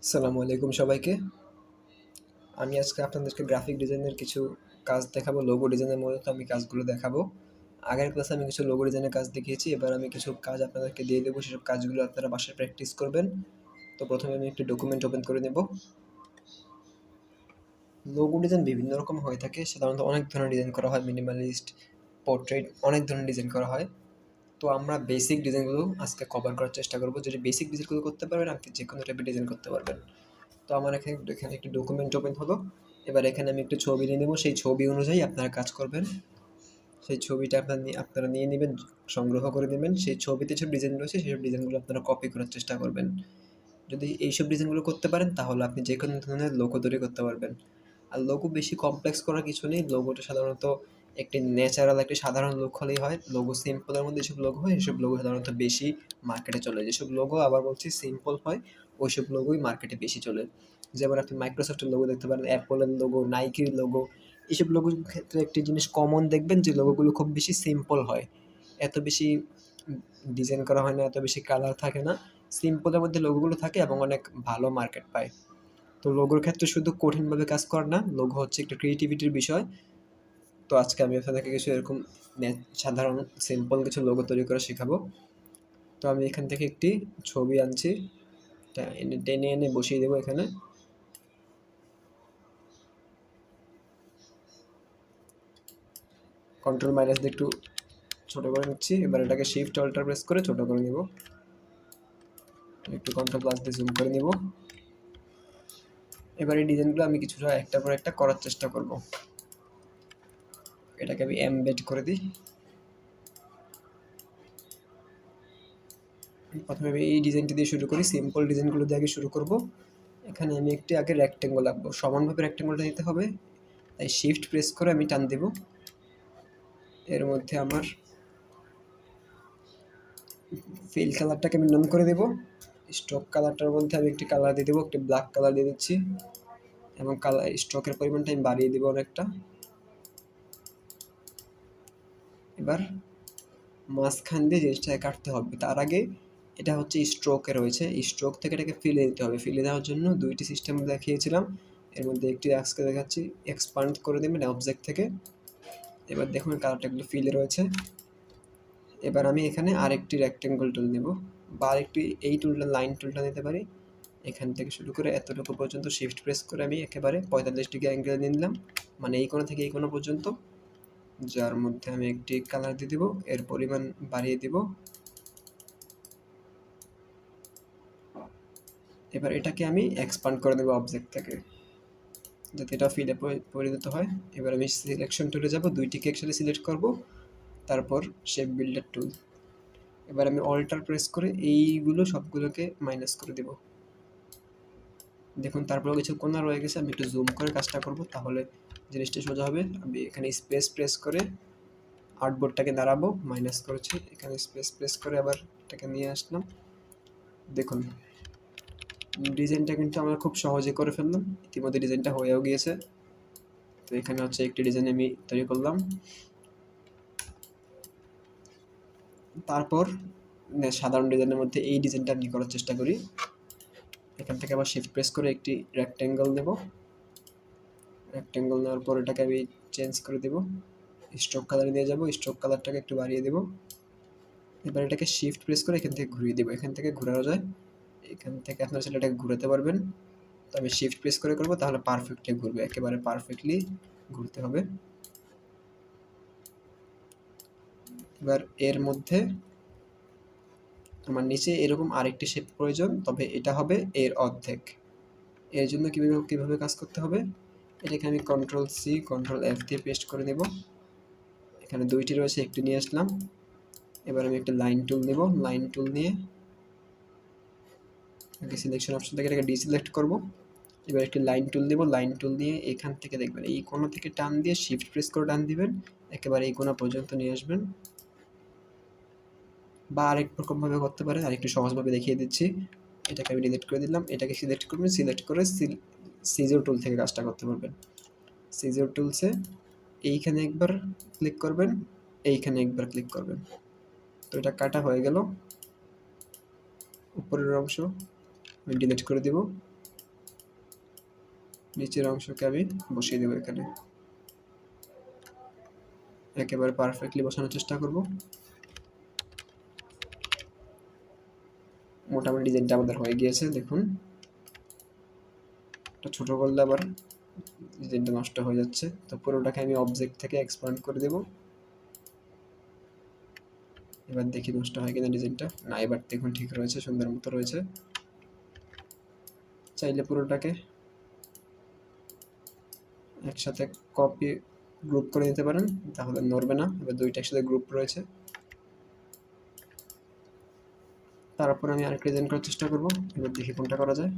আসসালামু আলাইকুম সবাইকে। আমি আজকে আপনাদেরকে গ্রাফিক ডিজাইনের কিছু কাজ দেখাবো। লোগো ডিজাইনের মূলত আমি কাজগুলো দেখাবো। আগের ক্লাসে আমি কিছু লোগো ডিজাইনের কাজ দেখিয়েছি। এবার আমি কিছু কাজ আপনাদেরকে দিয়ে দেবো। সেসব কাজগুলো আপনারা বাসায় প্র্যাকটিস করবেন। তো প্রথমে আমি একটি ডকুমেন্ট ওপেন করে নেব। লোগো ডিজাইন বিভিন্ন রকম হয়ে থাকে। সাধারণত অনেক ধরনের ডিজাইন করা হয়, মিনিমালিস্ট, পোর্ট্রেট, অনেক ধরনের ডিজাইন করা হয়। তো আমরা বেসিক ডিজাইনগুলো আজকে কভার করার চেষ্টা করব। যদি বেসিক ডিজাইনগুলো করতে পারবেন, আপনি যে কোনো টাইপের ডিজাইন করতে পারবেন। তো আমার এখানে একটি ডকুমেন্ট ওপেন হলো। এবার এখানে আমি একটু ছবি নিয়ে নেব। সেই ছবি অনুযায়ী আপনারা কাজ করবেন। সেই ছবিটা আপনারা নিয়ে নেবেন, সংগ্রহ করে নেবেন। সেই ছবিতে যেসব ডিজাইন রয়েছে সেসব ডিজাইনগুলো আপনারা কপি করার চেষ্টা করবেন। যদি এইসব ডিজাইনগুলো করতে পারেন তাহলে আপনি যে কোনো ধরনের লোগো তৈরি করতে পারবেন। আর লোগো বেশি কমপ্লেক্স করার কিছু নেই। লোগোটা সাধারণত একটি ন্যাচারাল একটি সাধারণ লুক হলেই হয়। লোগো সিম্পলের মধ্যে যেসব লোগো হয় সেসব লোগো সাধারণত বেশি মার্কেটে চলে। যেসব লোগো আবার বলছি সিম্পল হয় ওইসব লোগোই মার্কেটে বেশি চলে। যেমন আপনি মাইক্রোসফটের লোগো দেখতে পারেন, অ্যাপলের লোগো, নাইকির লোগো। এইসব লোগোর ক্ষেত্রে একটি জিনিস কমন দেখবেন যে লোগোগুলো খুব বেশি সিম্পল হয়। এত বেশি ডিজাইন করা হয় না, এত বেশি কালার থাকে না। সিম্পলের মধ্যে লোগোগুলো থাকে এবং অনেক ভালো মার্কেট পায়। তো লোগোর ক্ষেত্রে শুধু কঠিনভাবে কাজ কর না, লোগো হচ্ছে একটা ক্রিয়েটিভিটির বিষয়। তো আজকে আমি আপনাদেরকে কিছু এরকম সাধারণ সিম্পল কিছু লোগো তৈরি করা শেখাবো। তো আমি এখান থেকে একটি ছবি আনছি, টেনে এনে বসিয়ে দেবো এখানে। কন্ট্রোল মাইনাস দিয়ে একটু ছোটো করে নিচ্ছি। এবার এটাকে শিফট অল্টার প্রেস করে ছোটো করে নিব। একটু কন্ট্রোল প্লাস দিয়ে জুম করে নিব। এবার এই ডিজাইনগুলো আমি কিছুটা একটার পর একটা করার চেষ্টা করব। এটাকে আমি এমবেড করে দিই। প্রথমে আমি এই ডিজাইনটি দিয়ে শুরু করি, সিম্পল ডিজাইনগুলো দিয়ে আগে শুরু করব। এখানে আমি একটি আগে রেক্টেঙ্গল আঁকবো, সমানভাবে রেক্টেঙ্গলটা নিতে হবে। তাই শিফট প্রেস করে আমি টান দেব। এর মধ্যে আমার ফিল কালারটাকে আমি নন করে দেব। স্ট্রোক কালারটার মধ্যে আমি একটি কালার দিয়ে দেবো, একটি ব্ল্যাক কালার দিয়ে দিচ্ছি এবং কালার স্ট্রোকের পরিমাণটা আমি বাড়িয়ে দেবো অনেকটা। এবার মাঝখান দিয়ে জিনিসটাকে কাটতে হবে। তার আগে এটা হচ্ছে স্ট্রোকে রয়েছে, স্ট্রোক থেকে এটাকে ফিলে দিতে হবে। ফিলে দেওয়ার জন্য দুইটি সিস্টেম দেখিয়েছিলাম, এর মধ্যে একটি আজকে দেখাচ্ছি। এক্সপান্ড করে দেবেন অবজেক্ট থেকে। এবার দেখুন কালারটা একটু ফিলে রয়েছে। এবার আমি এখানে আরেকটি রেক্টেঙ্গল টুল নেব, বা আরেকটি এই টুলটা লাইন টুলটা নিতে পারি। এখান থেকে শুরু করে এতটুকু পর্যন্ত শিফট প্রেস করে আমি একেবারে 45 ডিগ্রি অ্যাঙ্গেল নিয়ে নিলাম, মানে এই কোণা থেকে এই কোণা পর্যন্ত। যার মধ্যে আমি একটি কালার দিয়ে দেবো, এর পরিমাণ বাড়িয়ে দেব। এবার এটাকে আমি এক্সপান্ড করে দেবো অবজেক্ট থেকে, যাতে এটা ফিলে পরিণত হয়। এবার আমি সিলেকশন টুলে যাব, দুইটিকে একসাথে সিলেক্ট করব, তারপর শেপ বিল্ডার টুল। এবার আমি অল্টার প্রেস করে এইগুলো সবগুলোকে মাইনাস করে দেব। দেখুন তারপরেও কিছু কোণা রয়ে গেছে, আমি একটু জুম করে কাজটা করব, তাহলে জিনিসটা সোজা হবে। আমি এখানে স্পেস প্রেস করে আর্টবোর্ডটাকে দাঁড়াবো, মাইনাস করেছি, এখানে স্পেস প্রেস করে আবার এটাকে নিয়ে আসলাম। দেখুন ডিজাইনটা কিন্তু আমরা খুব সহজে করে ফেললাম, ইতিমধ্যে ডিজাইনটা হয়েও গিয়েছে। তো এখানে হচ্ছে একটি ডিজাইন আমি তৈরি করলাম। তারপর সাধারণ ডিজাইনের মধ্যে এই ডিজাইনটা আমি করার চেষ্টা করি। এখান থেকে আবার শিফট প্রেস করে একটি রেক্টেঙ্গল নেব। রেক্টেঙ্গল নেওয়ার পর এটাকে আমি চেঞ্জ করে দেব, স্ট্রোক কালার দিয়ে যাব, স্ট্রোক কালারটাকে একটু বাড়িয়ে দেব। এবার এটাকে শিফট প্রেস করে এখান থেকে ঘুরিয়ে দেবো। এখান থেকে ঘোরানো যায়, এখান থেকে আপনারা চাইলে এটাকে ঘুরাতে পারবেন। তো আমি শিফট প্রেস করে করবো, তাহলে পারফেক্টলি ঘুরবে, একেবারে পারফেক্টলি ঘুরতে হবে। এবার এর মধ্যে আমার নিচে এরকম আরেকটি শেপ প্রয়োজন, তবে এটা হবে এর অর্ধেক। এর জন্য কীভাবে কাজ করতে হবে, এটাকে আমি কন্ট্রোল সি কন্ট্রোল এফ দিয়ে পেস্ট করে নেব। এখানে দুইটি রয়েছে, একটি নিয়ে আসলাম। এবার আমি একটা লাইন টুল নেব, লাইন টুল নিয়ে সিলেকশন অপশন থেকে এটাকে ডিসিলেক্ট করব। এবার একটি লাইন টুল দেব, লাইন টুল নিয়ে এখান থেকে দেখবেন এই কোণা থেকে টান দিয়ে শিফট প্রেস করে টান দিবেন, একেবারে এই কোণা পর্যন্ত নিয়ে আসবেন। বা আরেক রকমভাবে করতে পারেন, আরেকটু সহজভাবে দেখিয়ে দিচ্ছি। এটাকে আমি ডিলিট করে দিলাম, এটাকে সিলেক্ট করবেন, সিলেক্ট করে সিজার টুল থেকে কাজটা করতে পারবেন। সিজার টুলসে এইখানে একবার ক্লিক করবেন, এইখানে একবার ক্লিক করবেন। তো এটা কাটা হয়ে গেল, উপরের অংশ আমি ডিলিট করে দিব। নিচের অংশকে আমি বসিয়ে দেবো এখানে, একেবারে পারফেক্টলি বসানোর চেষ্টা করব। মোটামুটি ডিজাইনটা আমাদের হয়ে গিয়েছে, দেখুন। এটা ছোট করলে আবার ডিজাইনটা নষ্ট হয়ে যাচ্ছে, তো পুরোটাকে আমি অবজেক্ট থেকে এক্সপ্যান্ড করে দেব। এবার দেখি নষ্ট হয় কিনা ডিজাইনটা। না, এবার দেখুন ঠিক রয়েছে, সুন্দর মতো রয়েছে। চাইলে পুরোটাকে একসাথে কপি গ্রুপ করে নিতে পারেন, তাহলে নড়বে না। এবার দুইটা একসাথে গ্রুপ রয়েছে। তারপর আমি আরেকটা ডিজাইন করার চেষ্টা করব, এবার দেখি কোনটা করা যায়।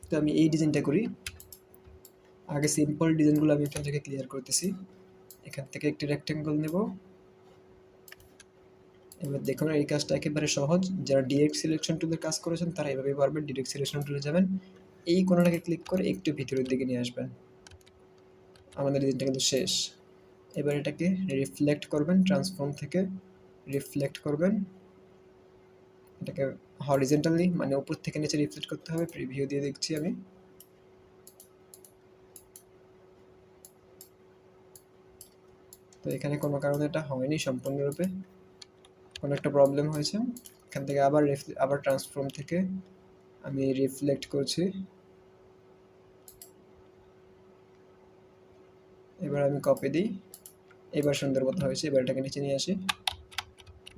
তো আমি এই ডিজাইনটা করি। আগে সিম্পল ডিজাইনগুলো আমি এখান থেকে ক্লিয়ার করতেছি। এখান থেকে একটি রেক্টেঙ্গল নেব। এবার দেখুন এই কাজটা একেবারে সহজ। যারা ডিরেক্ট সিলেকশন টুলে কাজ করেছেন তারা এভাবেই পারবেন। ডিরেক্ট সিলেকশন টুলে যাবেন, এই কোণাটাকে ক্লিক করে একটু ভিতরের দিকে নিয়ে আসবেন। আমাদের ডিজাইনটা কিন্তু শেষ। এবার এটাকে রিফ্লেক্ট করবেন, ট্রান্সফর্ম থেকে রিফ্লেক্ট করবেন। এটাকে হরিজন্টালি মানে উপর থেকে নিচে রিফ্লেক্ট করতে হবে। প্রিভিউ দিয়ে দেখছি আমি। তো এখানে কোনো কারণে এটা হয়নি সম্পূর্ণরূপে, কোনো একটা প্রবলেম হয়েছে। এখান থেকে আবার ট্রান্সফর্ম থেকে আমি রিফ্লেক্ট করছি। এবার আমি কপি দিই, এবার সুন্দর মতো হয়েছে। এবার এটাকে নিচে নিয়ে আসি।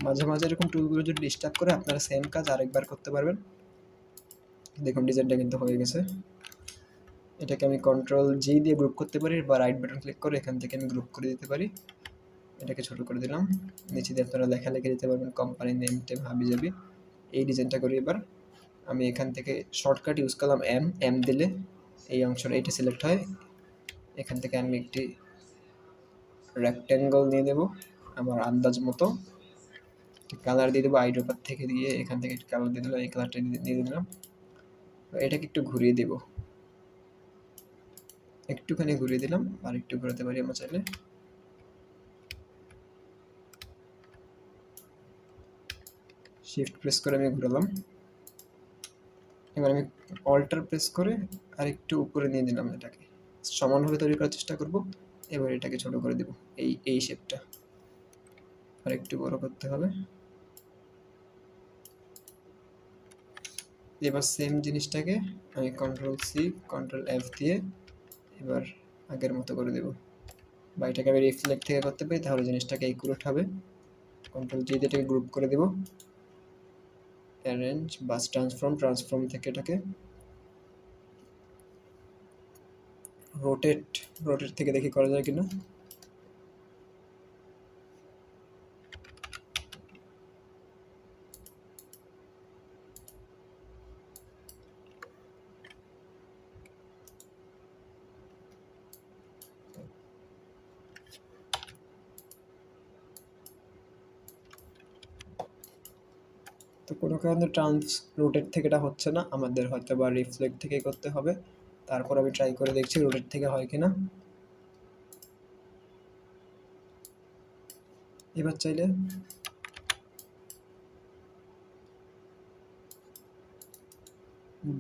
মাঝে মাঝে এরকম টুলগুলো যদি ডিস্টার্ব করে আপনারা সেম কাজ আরেকবার করতে পারবেন। দেখুন ডিজাইনটা কিন্তু হয়ে গেছে। এটাকে আমি কন্ট্রোল জি দিয়ে গ্রুপ করতে পারি, বা রাইট বাটন ক্লিক করে এখান থেকে আমি গ্রুপ করে দিতে পারি। এটাকে ছোট করে দিলাম। নিচে দিয়ে আপনারা লেখা লিখে দিতে পারবেন, কোম্পানি নেম টেম হাবি যাবি। এই ডিজাইনটা করি। এবার আমি এখান থেকে শর্টকাট ইউজ করলাম এম দিলে এই অংশটা এইটা সিলেক্ট হয়। এখান থেকে আমি একটি রেক্ট্যাঙ্গল নিয়ে দেব আমার আন্দাজ মতো। কালার দিয়ে দেবো আইড্রপার থেকে, দিয়ে এখান থেকে একটু কালার দিয়ে দিলাম, এই কালারটা দিয়ে দিলাম। এটাকে একটু ঘুরিয়ে দেব, একটুখানি ঘুরিয়ে দিলাম। আর একটু ঘোরাতে পারি আমরা চাইলে। শিফট প্রেস করে আমি ঘুরালাম। এবার আমি অল্টার প্রেস করে আর একটু উপরে নিয়ে দিলাম। এটাকে সমানভাবে তৈরি করার চেষ্টা করব। এবার এটাকে ছোট করে দেব, এই শেপটা আর একটু বড় করতে হবে। এবার সেম জিনিসটাকে আমি কন্ট্রোল সি কন্ট্রোল এফ দিয়ে এবার আগের মতো করে দেব, বা এটাকে আমি রিফ্লেক্ট থেকে করতে পারি, তাহলে জিনিসটাকে একুরেট হবে। কন্ট্রোল জি দিয়ে এটাকে গ্রুপ করে দেব। অ্যারেঞ্জ বা ট্রান্সফর্ম থেকে এটাকে রোটেট থেকে দেখি করা যায় কিনা। তো কোনো কারণে রোটেট থেকে এটা হচ্ছে না, আমাদের হয়তো বা রিফ্লেক্ট থেকে করতে হবে। তারপর আমি ট্রাই করে দেখছি রোটেট থেকে হয় কিনা। এবার চাইলে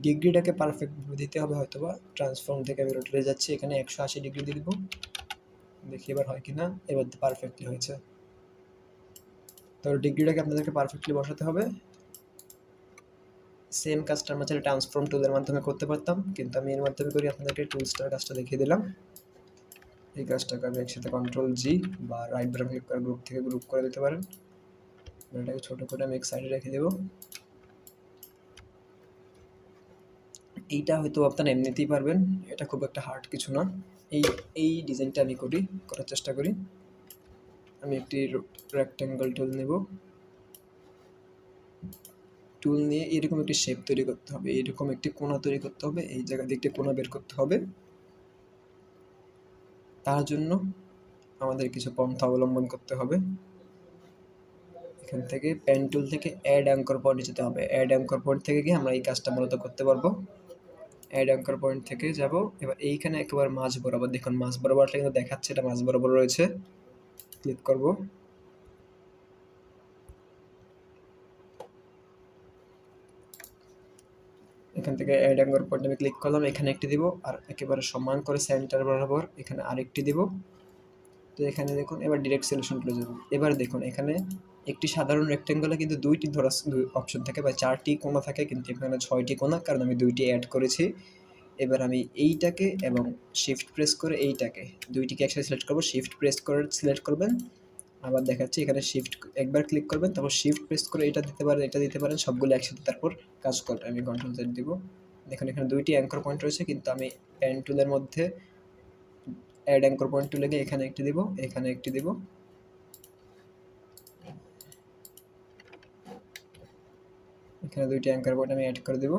ডিগ্রিটাকে পারফেক্ট দিতে হবে, হয়তো বা ট্রান্সফর্ম থেকে আমি রোটেটে যাচ্ছি, এখানে 180 ডিগ্রি দিয়ে দিব। দেখি এবার হয় কিনা। এবার পারফেক্টলি হয়েছে। তো ডিগ্রিটাকে আপনাদেরকে পারফেক্টলি বসাতে হবে। সেম কাজটা আমরা চাইলে ট্রান্সফর্ম টুলের মাধ্যমে করতে পারতাম, কিন্তু আমি এর মাধ্যমে করি। আপনাদেরকে টুলসটার কাজটা দেখিয়ে দিলাম। এই কাজটাকে আমি একসাথে কন্ট্রোল জি বা রাইট বাটন ক্লিক করে গ্রুপ থেকে গ্রুপ করে দিতে পারেন। এটাকে ছোট করে আমি এক সাইডে রেখে দেব। এইটা হয়তো আপনারা এমনিতেই পারবেন, এটা খুব একটা হার্ড কিছু না। এই ডিজাইনটা আমি করার চেষ্টা করি। আমি একটি রেক্ট্যাঙ্গল টুল নেব। টুল নিয়ে এরকম একটি শেপ তৈরি করতে হবে, এরকম একটি কোণা তৈরি করতে হবে, এই জায়গা দিয়ে একটি কোণা বের করতে হবে। তার জন্য আমাদের কিছু পন্থা অবলম্বন করতে হবে। এখান থেকে পেন টুল থেকে অ্যাড অ্যাঙ্কর পয়েন্টে যেতে হবে। অ্যাড অ্যাঙ্কর পয়েন্ট থেকে গিয়ে আমরা এই কাজটা মূলত করতে পারবো। অ্যাড অ্যাঙ্কর পয়েন্ট থেকে যাব। এবার এইখানে একেবারে মাঝ বরাবর, দেখুন মাঝ বরাবরটা কিন্তু দেখাচ্ছে, এটা মাঝ বরাবর রয়েছে। ক্লিক করব। এখান থেকে অ্যাড অ্যাঙ্গেল পয়েন্ট আমি ক্লিক করলাম, এখানে একটি দিব, আর একেবারে সমান করে সেন্টার বরাবর এখানে আরেকটি দিব। তো এখানে দেখুন এবার ডিরেক্ট সলিউশন চলে যাবো। এবার দেখুন এখানে একটি সাধারণ রেক্টেঙ্গলে কিন্তু দুইটি ধরা অপশন থাকে বা 4টি কোণা থাকে, কিন্তু এখানে 6টি কোণা, কারণ আমি 2টি অ্যাড করেছি। এবার আমি এইটাকে এবং শিফট প্রেস করে এইটাকে দুইটিকে একসাথে সিলেক্ট করবো। শিফট প্রেস করে সিলেক্ট করবেন, আবার দেখাচ্ছি এখানে শিফট একবার ক্লিক করবেন, তারপর শিফট প্রেস করে এটা দিতে পারেন, এটা দিতে পারেন, সবগুলো একসাথে তারপর কাজ করবেন। আমি কন্ট্রোল জেড দিব। দেখুন এখানে দুইটি অ্যাঙ্কর পয়েন্ট রয়েছে, কিন্তু আমি পেন টুলের মধ্যে অ্যাড অ্যাঙ্কর পয়েন্ট টুলে গিয়ে এখানে একটি দিব, এখানে একটি দিব। এখানে দুইটি অ্যাঙ্কর পয়েন্ট আমি অ্যাড করে দেব।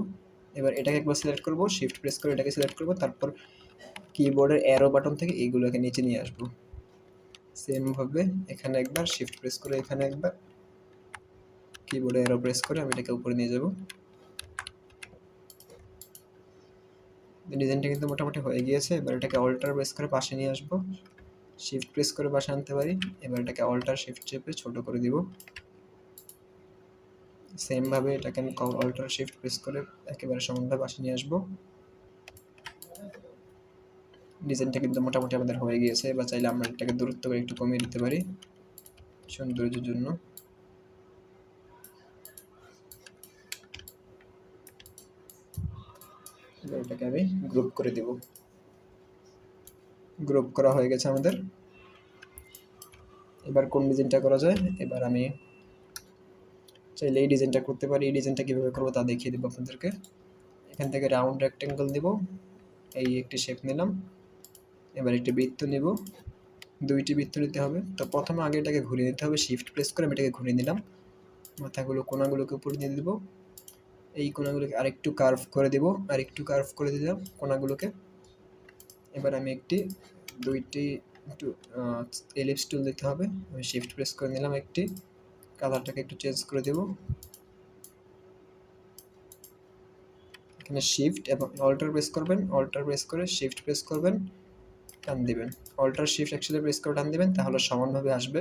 এবার এটাকে একবার সিলেক্ট করব, শিফট প্রেস করে এটাকে সিলেক্ট করব, তারপর কিবোর্ডের অ্যারো বাটন থেকে এইগুলোকে নিচে নিয়ে আসব। সেমভাবে এখানে একবার শিফট প্রেস করে এখানে একবার কিবোর্ডে অ্যারো প্রেস করে আমি এটাকে উপরে নিয়ে যাব। ডিজাইনটা কিন্তু মোটামুটি হয়ে গিয়েছে। এবার এটাকে অল্টার প্রেস করে পাশে নিয়ে আসব, শিফট প্রেস করে পাশে আনতে পারি। এবার এটাকে অল্টার শিফট চেপে ছোট করে দিব। সেমভাবে এটাকে আমি অল্টার শিফট প্রেস করে একেবারে সমানভাবে পাশে নিয়ে আসবো। ডিজাইনটা কিন্তু মোটামুটি আমাদের হয়ে গিয়েছে। এবার চাইলে আমরা এটাকে দূরত্ব করে একটু কমিয়ে দিতে পারি সৌন্দর্যের জন্য। এবার এটাকে আমি গ্রুপ করে দেব। গ্রুপ করা হয়ে গেছে আমাদের। এবার কোন ডিজাইনটা করা যায়? এবার আমি চাইলে এই ডিজাইনটা করতে পারি। এই ডিজাইনটা কীভাবে করবো তা দেখিয়ে দেবো আপনাদেরকে। এখান থেকে রাউন্ড রেক্টেঙ্গল দেব, এই একটি শেপ নিলাম। এবার একটি বৃত্ত নেব, দুইটি বৃত্ত নিতে হবে। তো প্রথমে আগে এটাকে ঘুরিয়ে নিতে হবে, শিফট প্রেস করে আমি এটাকে ঘুরিয়ে নিলাম। মাথাগুলো কোণাগুলোকে উপরে নিয়ে দেবো, এই কোণাগুলোকে আরেকটু কার্ভ করে দেব, আরেকটু কার্ভ করে দিলাম কোণাগুলোকে। এবার আমি দুইটি একটু এলিপস টুল দিতে হবে। আমি শিফট প্রেস করে নিলাম, একটি কালারটাকে একটু চেঞ্জ করে দেব। এখানে শিফট এবং অল্টার প্রেস করবেন, অল্টার প্রেস করে শিফট প্রেস করবেন, টান দিবেন। অল্টার শিফট একসাথে প্রেস করে টান দিবেন, তাহলে সমানভাবে আসবে,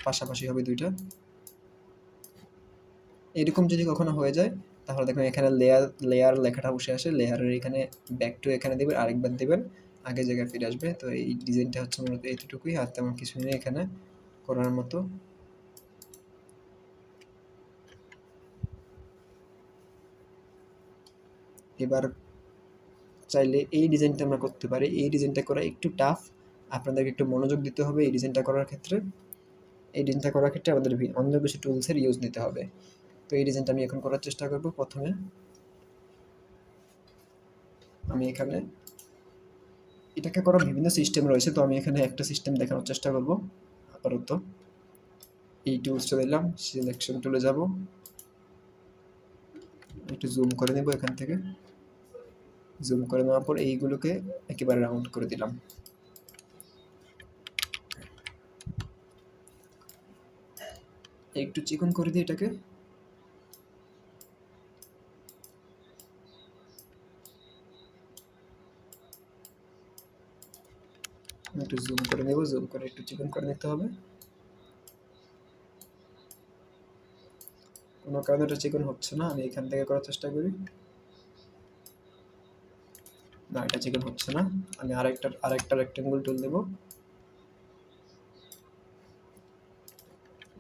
পাশাপাশি হবে দুইটা। এরকম যদি কখনো হয়ে যায় তাহলে দেখবেন এখানে লেয়ার লেখাটা বসে আসে, লেয়ারের এখানে ব্যাক টু এখানে দেবেন, আরেকবার দেবেন, আগের জায়গায় ফিরে আসবে। তো এই ডিজাইনটা হচ্ছে মূলত এইটুকুই, আর তেমন কিছু নেই এখানে করার মতো। এবার চাইলে এই ডিজাইনটা আমরা করতে পারি। এই ডিজাইনটা করা একটু টাফ, আপনাদেরকে একটু মনোযোগ দিতে হবে এই ডিজাইনটা করার ক্ষেত্রে। এই ডিজাইনটা করার ক্ষেত্রে আমাদের অন্য কিছু টুলসের ইউজ নিতে হবে। তো এই ডিজাইনটা আমি এখন করার চেষ্টা করব। প্রথমে আমি এখানে এটাকে করার বিভিন্ন সিস্টেম রয়েছে, তো আমি এখানে একটা সিস্টেম দেখানোর চেষ্টা করব আপাতত। এই টুলসটা দিলাম, সিলেকশন টুলে যাব, একটু জুম করে নেব। এখান থেকে জুম করে নেওয়ার পর এইগুলোকে একেবারে রাউন্ড করে দিলাম। একটু চিকন করে দিই এটাকে। একটু জুম করে নেব, জুম করে একটু চিকন করে নিতে হবে। কোনো কারণে এটা চিকন হচ্ছে না, আমি এখান থেকে করার চেষ্টা করি। না, এটা চিকন হচ্ছে না। আমি আরেকটা রেক্টেঙ্গল টুল দেব।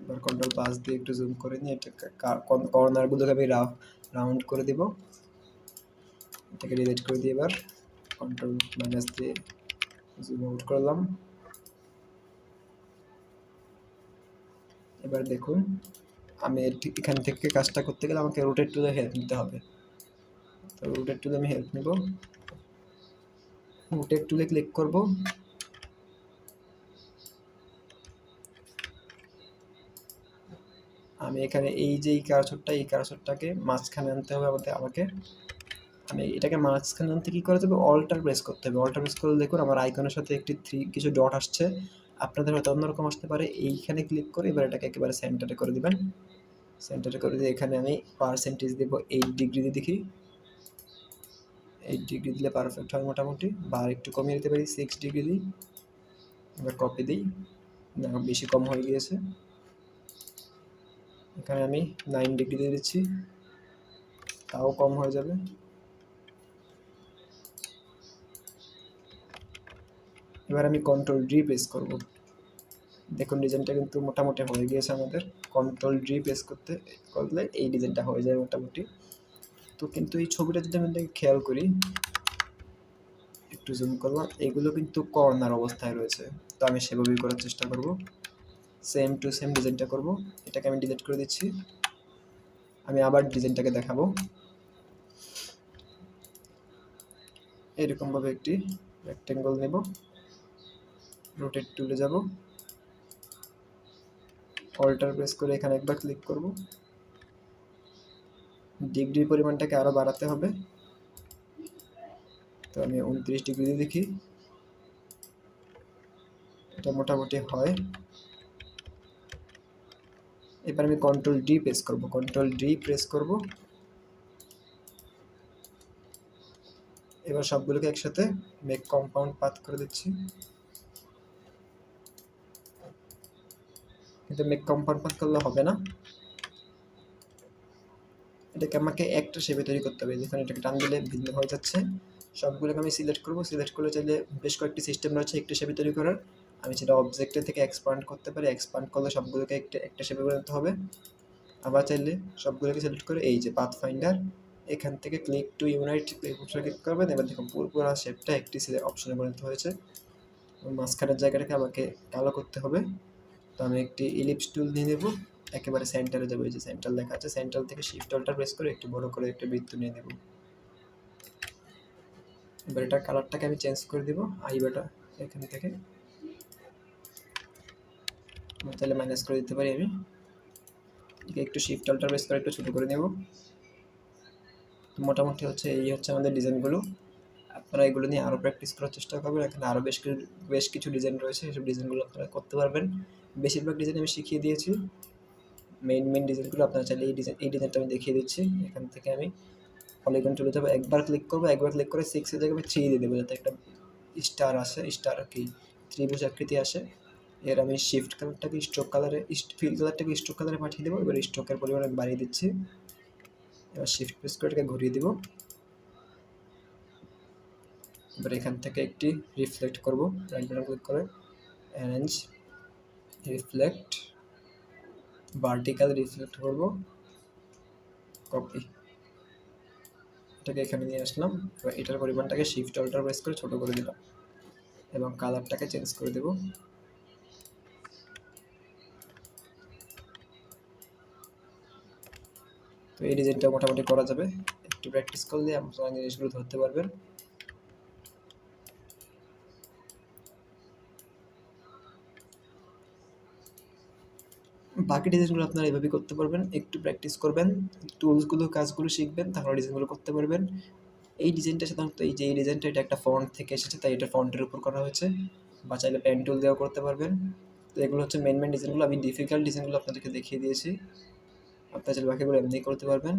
এবার কন্ট্রোল+ দিয়ে একটু জুম করে নিয়ে এটা কর্নারগুলোকে আমি রাউন্ড করে দেব। এটাকে ডিলিট করে দিয়ে এবার কন্ট্রোল- দিয়ে জুম আউট করলাম। এবার দেখুন আমি ঠিক এখান থেকে কাজটা করতে গেলে আমাকে রোটেট টুলে হেল্প নিতে হবে। তো রোটেট টুলে আমি হেল্প নেব, রোটেট টুলে ক্লিক করব। আমি এখানে এই যে এই কার্সরটাকে মাঝখানে আনতে হবে আমাকে। আমি এটাকে মাঝখানে আনতে কী করতে হবে? অল্টার প্রেস করতে হবে। অল্টার প্রেস করলে দেখুন আমার আইকনের সাথে কিছু ডট আসছে, আপনাদের হয়তো অন্যরকম আসতে পারে। এইখানে ক্লিক করে এবার এটাকে একেবারে সেন্টারে করে দিবেন। সেন্টারে করে দিয়ে এখানে আমি পার্সেন্টেজ দেব 8 ডিগ্রি দিয়ে, দেখি 8 ডিগ্রি দিলে পারফেক্ট হয় মোটামুটি, বা আর একটু কমিয়ে দিতে পারি, 6 ডিগ্রি দিই। এবার কপি দিই, না বেশি কম হয়ে গিয়েছে। এখানে আমি 9 ডিগ্রি দিয়ে দিচ্ছি, তাও কম হয়ে যাবে। এবার আমি কন্ট্রোল ডি প্রেস করব। দেখুন ডিজাইনটা কিন্তু মোটামুটি হয়ে গিয়েছে আমাদের। কন্ট্রোল ডি প্রেস করলে এই ডিজাইনটা হয়ে যায় মোটামুটি। তো কিন্তু এই ছবিটা যদি আমি খেয়াল করি, একটু জুম করলাম, এগুলো কিন্তু কর্নার অবস্থায় রয়েছে। তো আমি সেভাবেই করার চেষ্টা করব, সেম টু সেম ডিজাইনটা করব। এটাকে আমি ডিলিট করে দিচ্ছি। আমি আবার ডিজাইনটাকে দেখাবো। এরকমভাবে একটি রেক্টেঙ্গল নেব, রোটেট টুলে যাব, অল্টার প্রেস করে এখানে একবার ক্লিক করব। ডিগ্রির পরিমাণটাকে আরও বাড়াতে হবে। তো আমি 29 ডিগ্রি দিয়ে দেখি, এটা মোটামুটি হয়। এবার আমি কন্ট্রোল ডি প্রেস করব, কন্ট্রোল ডি প্রেস করব। এবার সবগুলোকে একসাথে মেক কম্পাউন্ড পাথ করে দিচ্ছি। কিন্তু মেক কম্পাউন্ড পাথ করলে হবে না, এটাকে আমাকে একটা শেপে তৈরি করতে হবে। দেখুন এটাকে টান দিলে ভিন্ন হয়ে যাচ্ছে। সবগুলোকে আমি সিলেক্ট করব, সিলেক্ট করলে চাইলে বেশ কয়েকটি সিস্টেম রয়েছে একটা শেপে তৈরি করার। আমি সেটা অবজেক্টের থেকে এক্সপান্ড করতে পারি, এক্সপান্ড করলে সবগুলোকে একটা শেপে বানাতে হবে। আবার চাইলে সবগুলোকে সিলেক্ট করে এই যে পাথ ফাইন্ডার, এখান থেকে ক্লিক টু ইউনাইট ক্লিক করবেন। এবার দেখুন পুরো শেপটা একটি অপশনে পরিণত হয়েছে। মাঝখানের জায়গাটাকে আমাকে কালো করতে হবে। তো আমি একটি ইলিপস টুল নিয়ে নেব, একেবারে সেন্টারে যাবো। এই যে সেন্টার লেখা আছে, সেন্টার থেকে শিফট অল্টার প্রেস করে একটু বড় করে একটা বৃত্ত নিয়ে নেব। এবার এটার কালারটাকে আমি চেঞ্জ করে দেবো, আইবাটা এখান থেকে তাহলে মাইনাস করে দিতে পারি। আমি একটু শিফট অল্টার প্রেস করে একটু ছোটো করে নেব। মোটামুটি হচ্ছে এই হচ্ছে আমাদের ডিজাইনগুলো। আপনারা এগুলো নিয়ে আরও প্র্যাকটিস করার চেষ্টা করবেন। এখানে আরও বেশ কিছু ডিজাইন রয়েছে, এসব ডিজাইনগুলো আপনারা করতে পারবেন। বেশিরভাগ ডিজাইন আমি শিখিয়ে দিয়েছি। মেইন ডিজাইনগুলো আপনারা চাইলে এই ডিজাইনটা আমি দেখিয়ে দিচ্ছি। এখান থেকে আমি পলিগন চলে যাবো, একবার ক্লিক করবো, একবার ক্লিক করে 6 জায়গায় আমি 3 দিয়ে দেবো, যাতে একটা স্টার আসে, স্টার কি ত্রিভুজ আকৃতি আসে। এর আমি শিফট কালারটাকে স্ট্রোক কালারে, ফিল কালারটাকে স্ট্রোক কালারে পাঠিয়ে দেবো। এবার স্ট্রোকের পরিমাণ আমি বাড়িয়ে দিচ্ছি। এবার শিফট প্রেস করে এটাকে ঘুরিয়ে দেবো। এবার এখান থেকে একটি রিফ্লেক্ট করব, রাইট বাটন ক্লিক করে অ্যারেঞ্জ রিফ্লেক্ট, ভার্টিক্যাল রিফ্লেক্ট করব, কপি, এটাকে এখানে নিয়ে আসলাম। এবার এটার পরিমাণটাকে শিফট অল্টার প্রেস করে ছোটো করে দিলাম এবং কালারটাকে চেঞ্জ করে দেব। তো এই ডিজাইনটা মোটামুটি করা যাবে, একটু প্র্যাকটিস করলে আপনারা জিনিসগুলো ধরতে পারবেন। বাকি ডিজাইনগুলো আপনারা এভাবেই করতে পারবেন, একটু প্র্যাকটিস করবেন, টুলসগুলো কাজগুলো শিখবেন, তাহলে ডিজাইনগুলো করতে পারবেন। এই ডিজাইনটা সাধারণত এই ডিজাইনটা এটা একটা ফন্ট থেকে এসেছে, তাই এটা ফন্টের উপর করা হয়েছে, বা চাইলে পেন টুল দিয়েও করতে পারবেন। তো এগুলো হচ্ছে মেন ডিজাইনগুলো। আমি ডিফিকাল্ট ডিজাইনগুলো আপনাদেরকে দেখিয়ে দিয়েছি, আপনারা চাইলে বাকিগুলো এমনি করতে পারবেন।